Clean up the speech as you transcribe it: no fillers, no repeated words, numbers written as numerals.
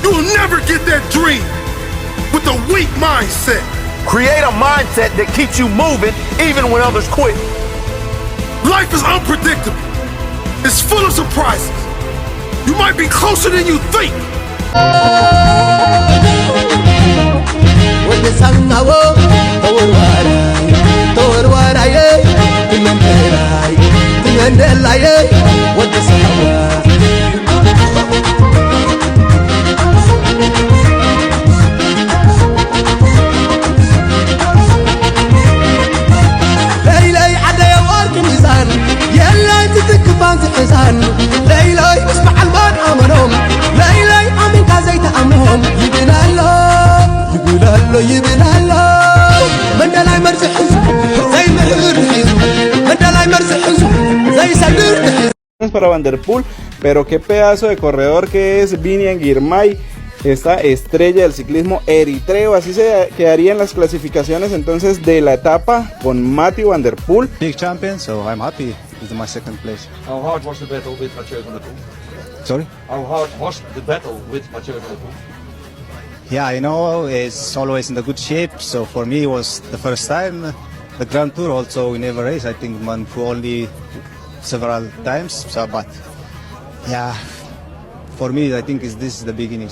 You will never get that dream with a weak mindset. Create a mindset that keeps you moving even when others quit. Life is unpredictable. It's full of surprises. You might be closer than you think. Para Van der Poel, pero qué pedazo de corredor que es Vinian Girmay, esta estrella del ciclismo eritreo. Así se quedarían las clasificaciones entonces de la etapa con Mathieu Van der Poel. Big champion, so I'm happy with my second place. How hard was the battle with Mathieu Van der Poel? Sorry? How hard was the battle with Mathieu Van der Poel? Yeah, you know, it's always in the good shape, so for me it was the first time. The Grand Tour also we never race, I think Van der Poel only several times, so, but yeah, for me I think this is the beginning.